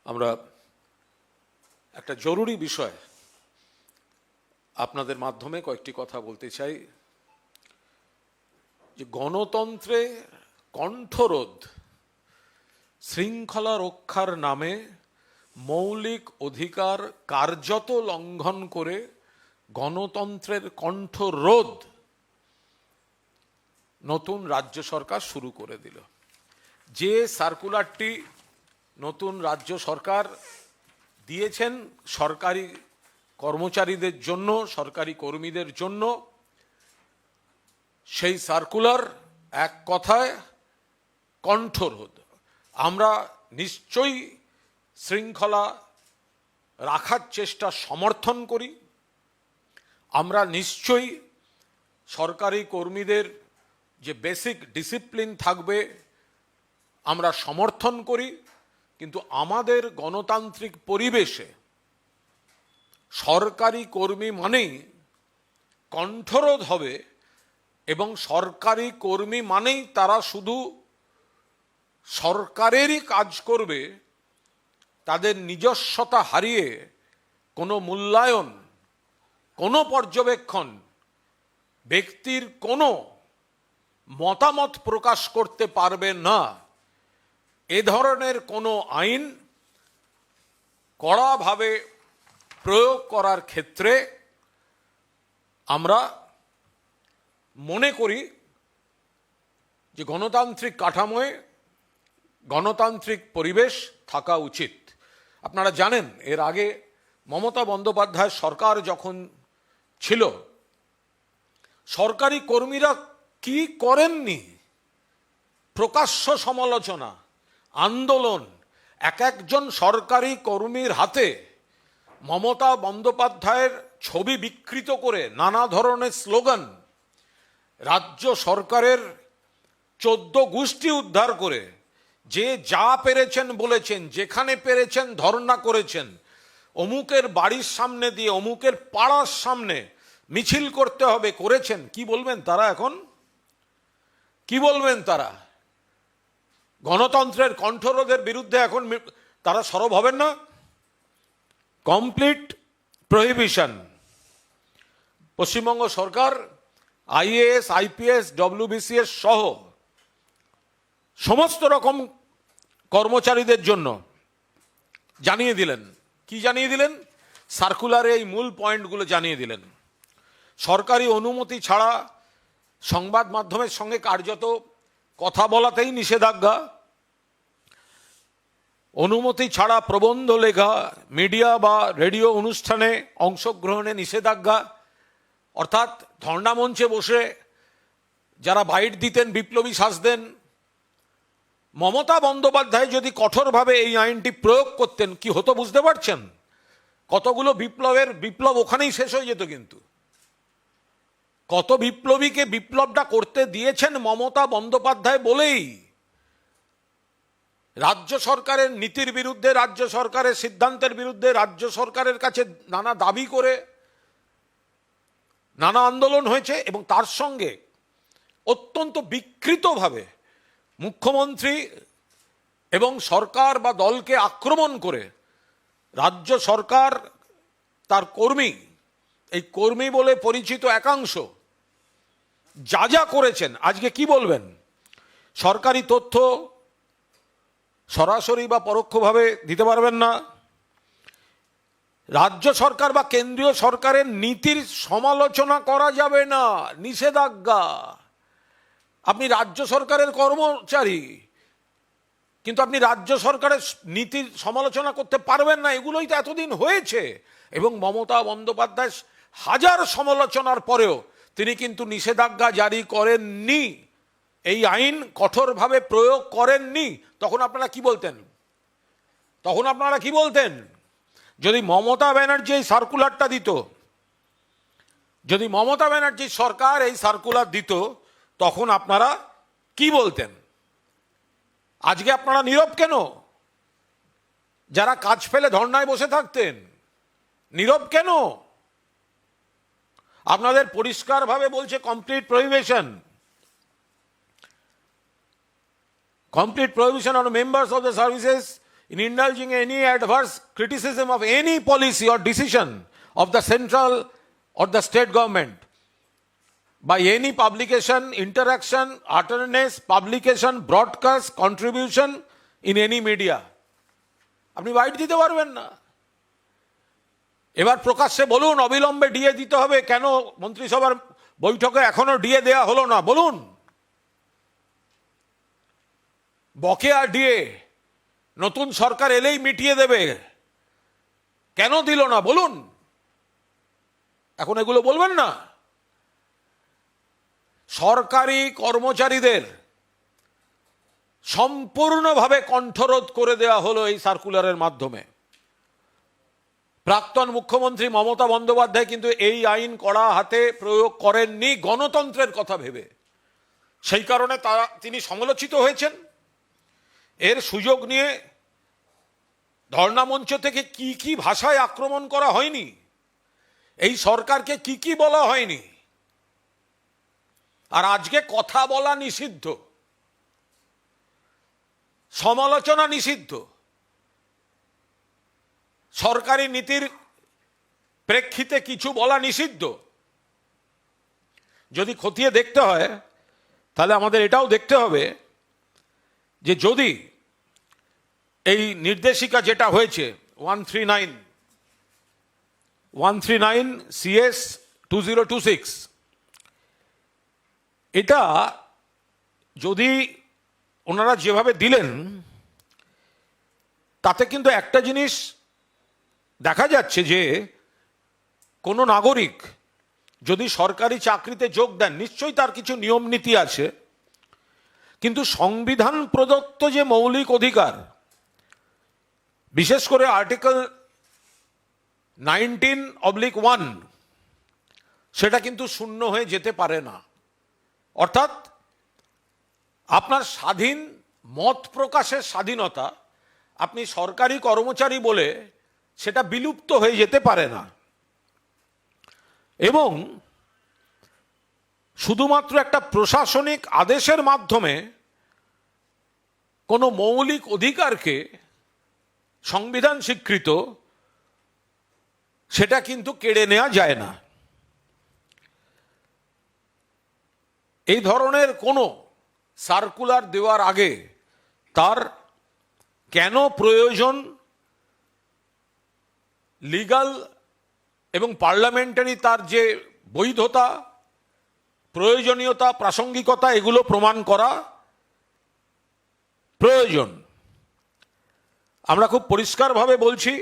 আমরা একটা জরুরি বিষয় আপনাদের মাধ্যমে কয়েকটি কথা বলতে চাই যে গণতন্ত্রে কণ্ঠরোধ শৃঙ্খলা রক্ষার নামে মৌলিক অধিকার কার্যত লঙ্ঘন করে গণতন্ত্রের কণ্ঠরোধ নতুন রাজ্য সরকার শুরু করে দিল। যে সার্কুলারটি নতুন রাজ্য সরকার দিয়েছেন সরকারি কর্মচারীদের জন্য, সরকারি কর্মীদের জন্য, সেই সার্কুলার এক কথায় কণ্ঠরোধ। আমরা নিশ্চয়ই শৃঙ্খলা রাখার চেষ্টা সমর্থন করি, আমরা নিশ্চয়ই সরকারি কর্মীদের যে বেসিক ডিসিপ্লিন থাকবে আমরা সমর্থন করি, কিন্তু আমাদের গণতান্ত্রিক পরিবেশে সরকারি কর্মী মানেই কণ্ঠরোধ হবে এবং সরকারি কর্মী মানেই তারা শুধু সরকারেরই কাজ করবে, তাদের নিজস্বতা হারিয়ে কোনো মূল্যায়ন, কোনো পর্যবেক্ষণ, ব্যক্তির কোনো মতামত প্রকাশ করতে পারবে না। এ ধরনের কোনো আইন কড়াভাবে প্রয়োগ করার ক্ষেত্রে আমরা মনে করি যে গণতান্ত্রিক কাঠামোয় গণতান্ত্রিক পরিবেশ থাকা উচিত। আপনারা জানেন এর আগে মমতা বন্দ্যোপাধ্যায় সরকার যখন ছিল, সরকারি কর্মীরা কি করেননি? প্রকাশ্য সমালোচনা, আন্দোলন, এক একজন সরকারি কর্মীর হাতে মমতা বন্দ্যোপাধ্যায়ের ছবি বিকৃত করে নানা ধরনের স্লোগান, রাজ্য সরকারের 14 গোষ্ঠী উদ্ধার করে যে যা পেরেছেন বলেছেন, যেখানে পেরেছেন ধর্ণা করেছেন, অমুকের বাড়ির সামনে দিয়ে অমুকের পাড়ার সামনে মিছিল করতে হবে করেছেন। কি বলবেন তারা এখন? কি বলবেন তারা? গণতন্ত্রের কণ্ঠরোধের বিরুদ্ধে এখন তারা সরব হবেন না? Complete prohibition. পশ্চিমবঙ্গ সরকার আইএএস, আইপিএস, ডব্লিউবিসিএস সহ সমস্ত রকম কর্মচারীদের জন্য জানিয়ে দিলেন। কি জানিয়ে দিলেন? সার্কুলারে এই মূল পয়েন্টগুলো জানিয়ে দিলেন। সরকারি অনুমতি ছাড়া সংবাদ মাধ্যমের সঙ্গে কার্যত কথা বলাতেই নিষেধাজ্ঞা, অনুমতি ছাড়া প্রবন্ধ লেখা, মিডিয়া বা রেডিও অনুষ্ঠানে অংশগ্রহণে নিষেধাজ্ঞা। অর্থাৎ ধর্ণা মঞ্চে বসে যারা বাইট দিতেন, বিপ্লবী সাজতেন, মমতা বন্দ্যোপাধ্যায় যদি কঠোরভাবে এই আইনটি প্রয়োগ করতেন কি হতো বুঝতে পারছেন? কতগুলো বিপ্লব ওখানেই শেষ হয়ে যেত। কিন্তু কত বিপ্লবীকে বিপ্লবটা করতে দিয়েছেন মমতা বন্দ্যোপাধ্যায় বলেই। রাজ্য সরকারের নীতির বিরুদ্ধে, রাজ্য সরকারের সিদ্ধান্তের বিরুদ্ধে রাজ্য সরকারের কাছে নানা দাবি করে নানা আন্দোলন হয়েছে, এবং তার সঙ্গে অত্যন্ত বিকৃতভাবে মুখ্যমন্ত্রী এবং সরকার বা দলকে আক্রমণ করে রাজ্য সরকার তার কর্মী, এই কর্মী বলে পরিচিত একাংশ যা যা করেছেন। আজকে কি বলবেন? সরকারি তথ্য সরাসরি বা পরোক্ষভাবে দিতে পারবেন না। রাজ্য সরকার বা কেন্দ্রীয় সরকারের নীতির সমালোচনা করা যাবে না, নিষেধাজ্ঞা। আপনি রাজ্য সরকারের কর্মচারী, কিন্তু আপনি রাজ্য সরকারের নীতির সমালোচনা করতে পারবেন না। এগুলোই তো এতদিন হয়েছে। এবং মমতা বন্দ্যোপাধ্যায় হাজার সমালোচনার পরেও তিনি কিন্তু নিষেধাজ্ঞা জারি করেননি, এই আইন কঠোরভাবে প্রয়োগ করেননি। তখন আপনারা কি বলতেন? তখন আপনারা কি বলতেন? যদি মমতা ব্যানার্জি এই সার্কুলারটা দিত, যদি মমতা ব্যানার্জির সরকার এই সার্কুলার দিত, তখন আপনারা কি বলতেন? আজকে আপনারা নীরব কেন? যারা কাজ ফেলে ধর্নায় বসে থাকতেন, নীরব কেন? আপনাদের পরিষ্কারভাবে বলছে complete prohibition. Complete prohibition on members of the services in indulging any adverse criticism of any policy or decision of the central or the state government by any publication, interaction, utterance, publication, broadcast, contribution in any media. আপনি byte দিতে পারবেন না। এবার প্রকাশ্যে বলুন অবিলম্বে DA দিতে হবে, কেন মন্ত্রিসভার বৈঠকে এখনো ডিএ দেয়া হলো না বলুন। বকেয়া ডিএ নতুন সরকার এলেই মিটিয়ে দেবে, কেন দিল না বলুন। এখন এগুলো বলবেন না। সরকারি কর্মচারীদের সম্পূর্ণভাবে কণ্ঠরোধ করে দেওয়া হলো এই সার্কুলারের মাধ্যমে। প্রাক্তন মুখ্যমন্ত্রী মমতা বন্দ্যোপাধ্যায় কিন্তু এই আইন কড়া হাতে প্রয়োগ করেননি গণতন্ত্রের কথা ভেবে, সেই কারণে তিনি সমালোচিত হয়েছেন। এর সুযোগ নিয়ে ধর্ণা মঞ্চ থেকে কি কি ভাষায় আক্রমণ করা হয়নি, এই সরকারকে কি কি বলা হয়নি। আর আজকে কথা বলা নিষিদ্ধ, সমালোচনা নিষিদ্ধ, সরকারি নীতির প্রেক্ষিতে কিছু বলা নিষিদ্ধ। যদি খতিয়ে দেখতে হয় তাহলে আমাদের এটাও দেখতে হবে যে যদি এই নির্দেশিকা যেটা হয়েছে 139 CS 2026, এটা যদি ওনারা যেভাবে দিলেন তাতে কিন্তু একটা জিনিস দেখা যাচ্ছে যে কোনো নাগরিক যদি সরকারি চাকরিতে যোগ দেন নিশ্চয়ই তার কিছু নিয়ম নীতি আছে, কিন্তু সংবিধান প্রদত্ত যে মৌলিক অধিকার, বিশেষ করে আর্টিকেল 19/1, সেটা কিন্তু শূন্য হয়ে যেতে পারে না। অর্থাৎ আপনার স্বাধীন মত প্রকাশের স্বাধীনতা আপনি সরকারি কর্মচারী বলে সেটা বিলুপ্ত হয়ে যেতে পারে না। এবং শুধুমাত্র একটা প্রশাসনিক আদেশের মাধ্যমে কোনো মৌলিক অধিকারকে সংবিধান স্বীকৃত সেটা কিন্তু কেড়ে নেওয়া যায় না। এই ধরনের কোনো সার্কুলার দেওয়ার আগে তার কেন প্রয়োজন, লিগ্যাল এবং পার্লামেন্টারি তার যে বৈধতা, প্রয়োজনীয়তা, প্রাসঙ্গিকতা, এগুলো প্রমাণ করা প্রয়োজন। আমরা খুব পরিষ্কারভাবে বলছি